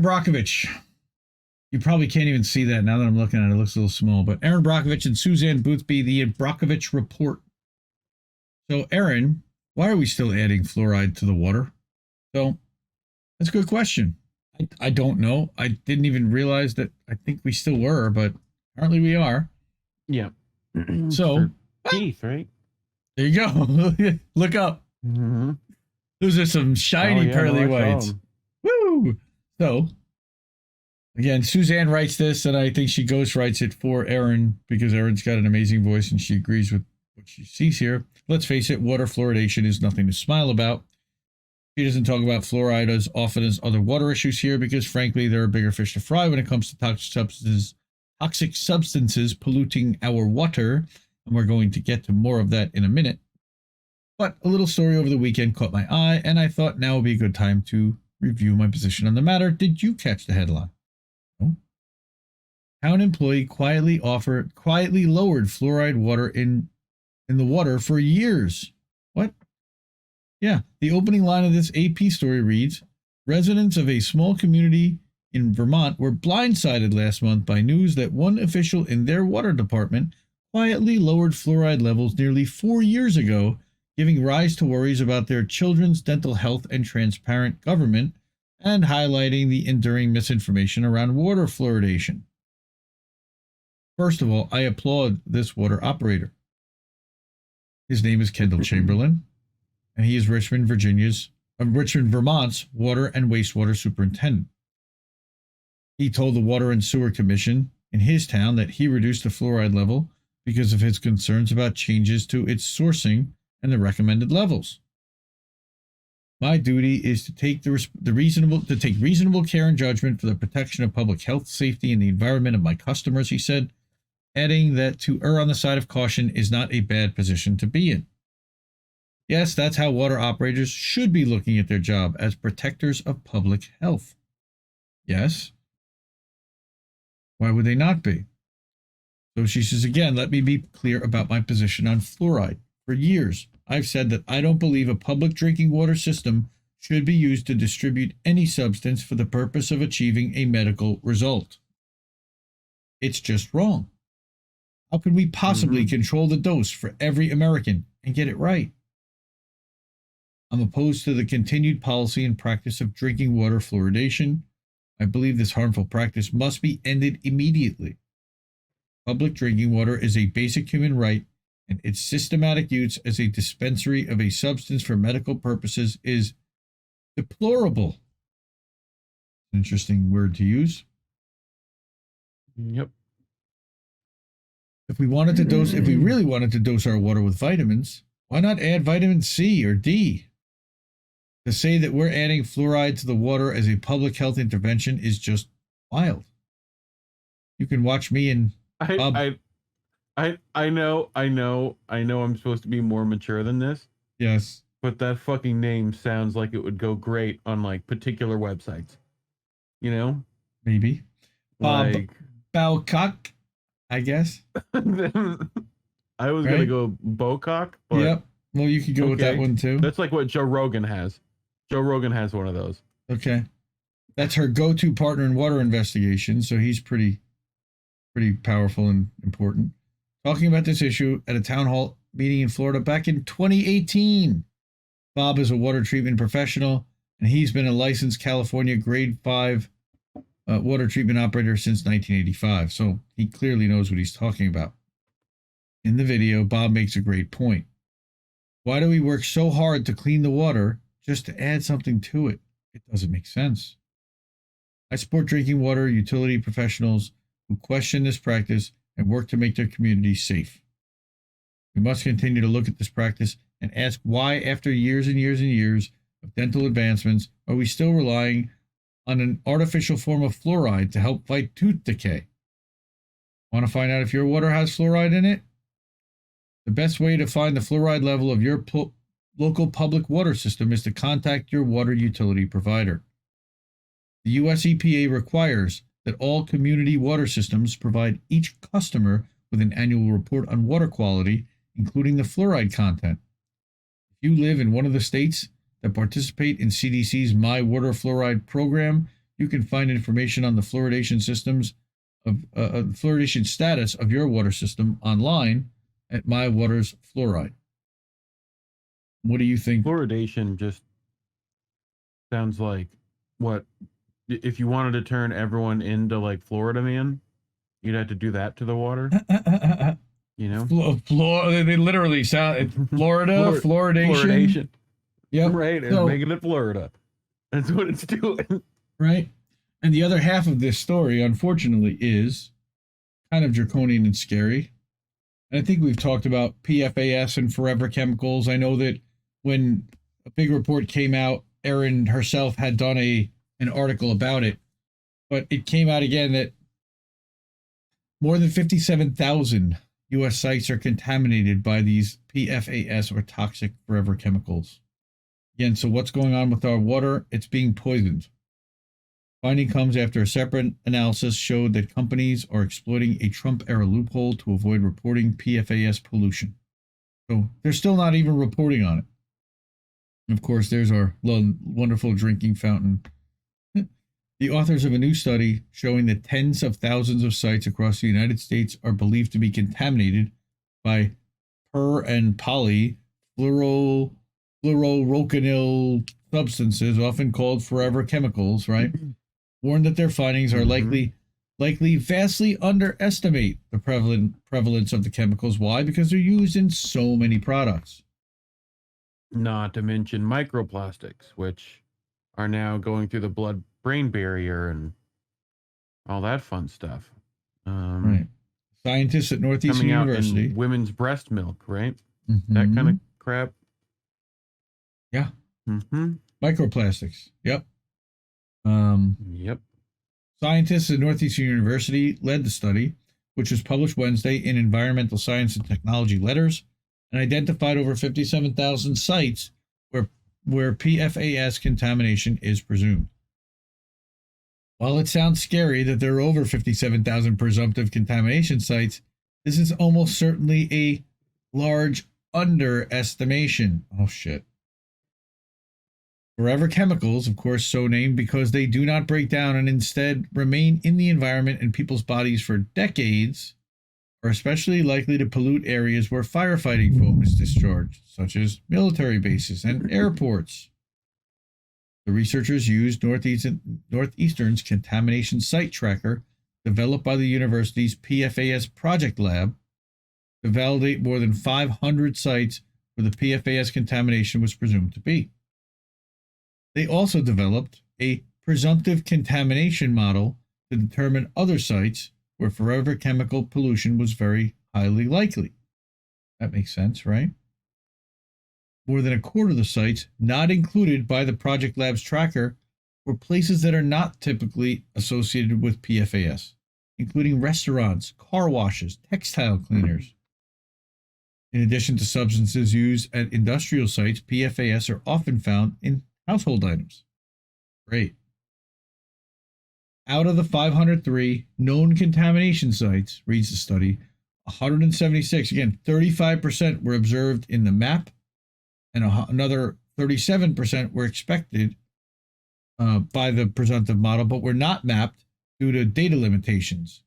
Erin Brockovich. You probably can't even see that now that I'm looking at it. It looks a little small. But Erin Brockovich and Suzanne Boothby, the Brockovich Report. So, Erin, why are we still adding fluoride to the water? So, that's a good question. I don't know. I didn't even realize that. I think we still were, but apparently we are. Yeah. So, teeth, right? There you go. Look up. Mm-hmm. Those are some shiny pearly whites. Woo! So, again, Suzanne writes this, and I think she ghostwrites it for Erin because Erin's got an amazing voice and she agrees with what she sees here. Let's face it, water fluoridation is nothing to smile about. She doesn't talk about fluoride as often as other water issues here because, frankly, there are bigger fish to fry when it comes to toxic substances polluting our water, and we're going to get to more of that in a minute. But a little story over the weekend caught my eye, and I thought now would be a good time to review my position on the matter. Did you catch the headline? No. Town employee quietly lowered fluoride water in the water for years. What? Yeah, the opening line of this AP story reads, residents of a small community in Vermont were blindsided last month by news that one official in their water department quietly lowered fluoride levels nearly 4 years ago, giving rise to worries about their children's dental health and transparent government, and highlighting the enduring misinformation around water fluoridation. First of all, I applaud this water operator. His name is Kendall Chamberlain, and he is Richmond, Vermont's water and wastewater superintendent. He told the Water and Sewer Commission in his town that he reduced the fluoride level because of his concerns about changes to its sourcing and the recommended levels. My duty is to take reasonable care and judgment for the protection of public health, safety, and the environment of my customers, he said, adding that to err on the side of caution is not a bad position to be in. Yes, that's how water operators should be looking at their job, as protectors of public health. Yes. Why would they not be? So she says again, let me be clear about my position on fluoride. For years, I've said that I don't believe a public drinking water system should be used to distribute any substance for the purpose of achieving a medical result. It's just wrong. How can we possibly control the dose for every American and get it right? I'm opposed to the continued policy and practice of drinking water fluoridation. I believe this harmful practice must be ended immediately. Public drinking water is a basic human right, and its systematic use as a dispensary of a substance for medical purposes is deplorable. Interesting word to use. Yep. If we really wanted to dose our water with vitamins, why not add vitamin C or D? To say that we're adding fluoride to the water as a public health intervention is just wild. You can watch me and Bob. I know I'm supposed to be more mature than this. Yes. But that fucking name sounds like it would go great on like particular websites. You know? Maybe. Bob like Balcock, I guess. I was gonna go Bocock, but yep. Well, you could go with that one too. That's like what Joe Rogan has. Joe Rogan has one of those. Okay. That's her go-to partner in water investigation, so he's pretty powerful and important. Talking about this issue at a town hall meeting in Florida back in 2018. Bob is a water treatment professional, and he's been a licensed California grade 5 water treatment operator since 1985, so he clearly knows what he's talking about. In the video, Bob makes a great point. Why do we work so hard to clean the water just to add something to it? It doesn't make sense. I support drinking water utility professionals who question this practice and work to make their communities safe. We must continue to look at this practice and ask why, after years and years and years of dental advancements, are we still relying on an artificial form of fluoride to help fight tooth decay? Want to find out if your water has fluoride in it? The best way to find the fluoride level of your local public water system is to contact your water utility provider. The U.S. EPA requires that all community water systems provide each customer with an annual report on water quality, including the fluoride content. If you live in one of the states that participate in CDC's My Water Fluoride program, You can find information on the fluoridation systems fluoridation status of your water system online at My Water's Fluoride. What do you think? Fluoridation just sounds like what if you wanted to turn everyone into like Florida Man, you'd have to do that to the water. You know, They literally sound Florida fluoridation. Yep. Right, and making it Florida. That's what it's doing. Right. And the other half of this story, unfortunately, is kind of draconian and scary. And I think we've talked about PFAS and forever chemicals. I know that when a big report came out, Erin herself had done an article about it. But it came out again that more than 57,000 U.S. sites are contaminated by these PFAS or toxic forever chemicals. Again, so what's going on with our water? It's being poisoned. Finding comes after a separate analysis showed that companies are exploiting a Trump-era loophole to avoid reporting PFAS pollution. So they're still not even reporting on it. And of course, there's our wonderful drinking fountain. The authors of a new study showing that tens of thousands of sites across the United States are believed to be contaminated by per and poly fluorocanyl substances, often called forever chemicals, right? Warned that their findings are likely vastly underestimate the prevalence of the chemicals. Why? Because they're used in so many products. Not to mention microplastics, which are now going through the blood-brain barrier and all that fun stuff. Right. Scientists at Northeastern University. In women's breast milk, right? Mm-hmm. That kind of crap. Yeah. Mm-hmm. Microplastics. Yep. Yep. Scientists at Northeastern University led the study, which was published Wednesday in Environmental Science and Technology Letters, and identified over 57,000 sites where PFAS contamination is presumed. While it sounds scary that there are over 57,000 presumptive contamination sites, this is almost certainly a large underestimation. Oh, shit. Forever chemicals, of course, so named because they do not break down and instead remain in the environment and people's bodies for decades, are especially likely to pollute areas where firefighting foam is discharged, such as military bases and airports. The researchers used Northeastern's Contamination Site Tracker, developed by the university's PFAS Project Lab, to validate more than 500 sites where the PFAS contamination was presumed to be. They also developed a presumptive contamination model to determine other sites where forever chemical pollution was very highly likely. That makes sense, right? More than a quarter of the sites not included by the Project Lab's tracker were places that are not typically associated with PFAS, including restaurants, car washes, textile cleaners. In addition to substances used at industrial sites, PFAS are often found in household items. Great. Out of the 503 known contamination sites, reads the study, 176, again, 35% were observed in the map, and another 37% were expected by the presumptive model, but were not mapped due to data limitations,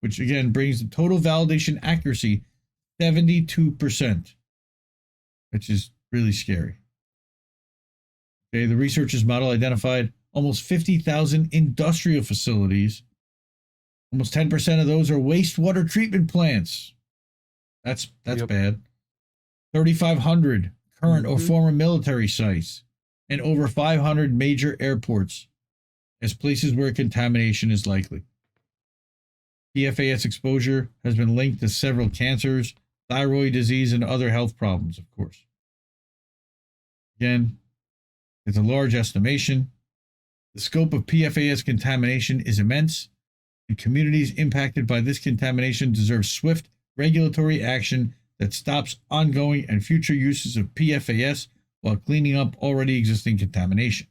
which again brings the total validation accuracy 72%, which is really scary. Okay, the researchers' model identified almost 50,000 industrial facilities. Almost 10% of those are wastewater treatment plants. That's bad. 3,500 current or former military sites, and over 500 major airports as places where contamination is likely. PFAS exposure has been linked to several cancers, thyroid disease, and other health problems, of course. Again, it's a large estimation. The scope of PFAS contamination is immense, and communities impacted by this contamination deserve swift regulatory action that stops ongoing and future uses of PFAS while cleaning up already existing contamination.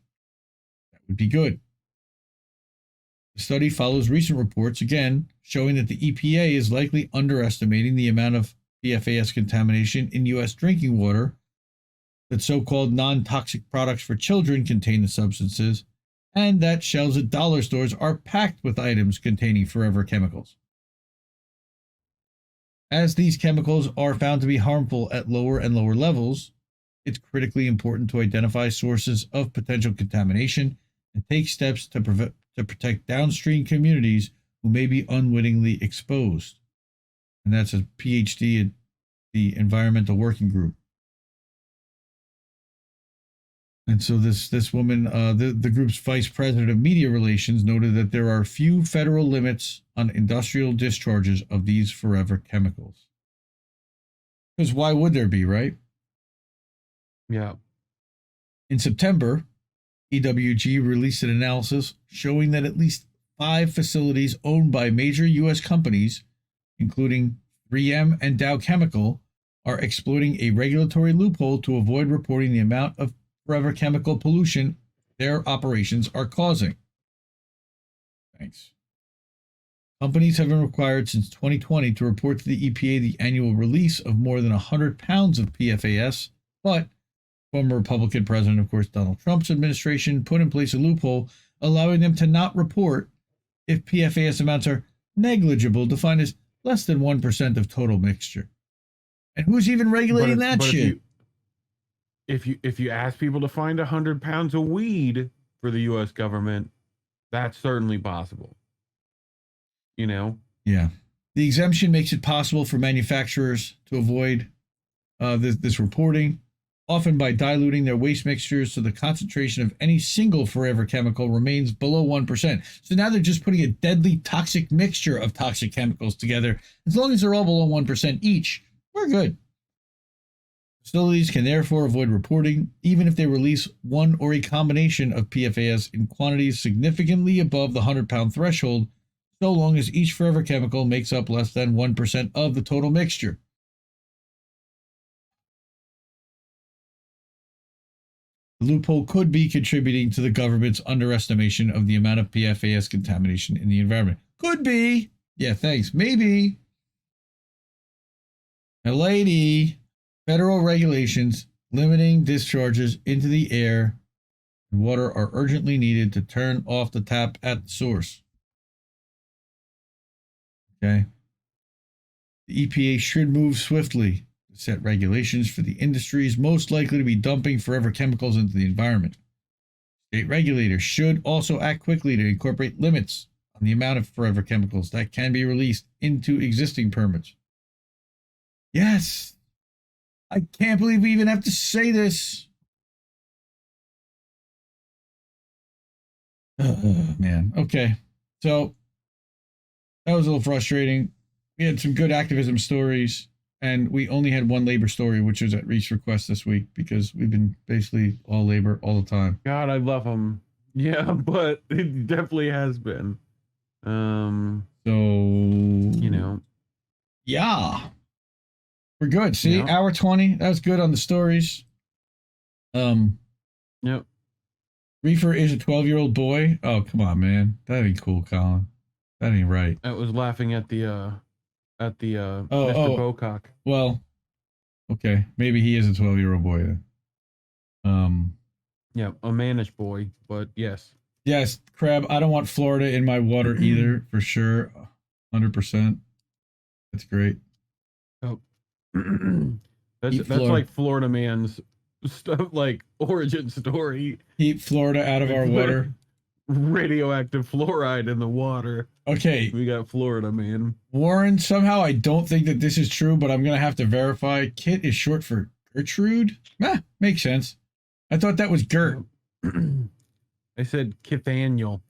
That would be good. The study follows recent reports, again, showing that the EPA is likely underestimating the amount of PFAS contamination in U.S. drinking water, that so-called non-toxic products for children contain the substances, and that shelves at dollar stores are packed with items containing forever chemicals. As these chemicals are found to be harmful at lower and lower levels, it's critically important to identify sources of potential contamination and take steps to protect downstream communities who may be unwittingly exposed. And that's a PhD at the Environmental Working Group. And so this woman, the group's vice president of media relations, noted that there are few federal limits on industrial discharges of these forever chemicals. Because why would there be, right? Yeah. In September, EWG released an analysis showing that at least 5 facilities owned by major U.S. companies, including 3M and Dow Chemical, are exploiting a regulatory loophole to avoid reporting the amount of forever chemical pollution their operations are causing. Thanks. Companies have been required since 2020 to report to the EPA the annual release of more than 100 pounds of PFAS, but former Republican President, of course, Donald Trump's administration put in place a loophole allowing them to not report if PFAS amounts are negligible, defined as less than 1% of total mixture. And who's even regulating that shit? If you ask people to find 100 pounds of weed for the U.S. government, that's certainly possible. You know? Yeah. The exemption makes it possible for manufacturers to avoid this reporting, often by diluting their waste mixtures so the concentration of any single forever chemical remains below 1%. So now they're just putting a deadly toxic mixture of toxic chemicals together. As long as they're all below 1% each, we're good. Facilities can therefore avoid reporting, even if they release one or a combination of PFAS in quantities significantly above the 100-pound threshold, so long as each forever chemical makes up less than 1% of the total mixture. The loophole could be contributing to the government's underestimation of the amount of PFAS contamination in the environment. Could be. Yeah, thanks. Maybe. A lady. Federal regulations limiting discharges into the air and water are urgently needed to turn off the tap at the source. Okay. The EPA should move swiftly to set regulations for the industries most likely to be dumping forever chemicals into the environment. State regulators should also act quickly to incorporate limits on the amount of forever chemicals that can be released into existing permits. Yes. I can't believe we even have to say this. Man. Okay. So that was a little frustrating. We had some good activism stories, and we only had one labor story, which was at Reef's request this week, because we've been basically all labor all the time. God, I love them. Yeah, but it definitely has been. So, you know. Yeah. We're good. See, yeah. Hour 20. That was good on the stories. Yep. Reefer is a 12-year-old boy. Oh, come on, man. That ain't cool, Colin. That ain't right. I was laughing at the Mr. Bocock. Well, okay. Maybe he is a 12-year-old boy then. Yeah, a mannish boy, but yes. Yes, Crab, I don't want Florida in my water either, for sure. 100%. That's great. Oh. that's like Florida man's stuff, like origin story. Keep Florida out of our water. Radioactive fluoride in the water. Okay. We got Florida man. Warren, somehow I don't think that this is true, but I'm going to have to verify. Kit is short for Gertrude? Makes sense. I thought that was Gert. I said Kithaniel.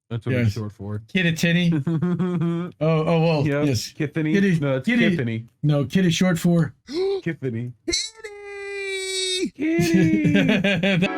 That's what it's short for. Kitty. well, yep. Yes. Kithany. No, it's Kithany. No, Kit is short for Kithany. Kitty!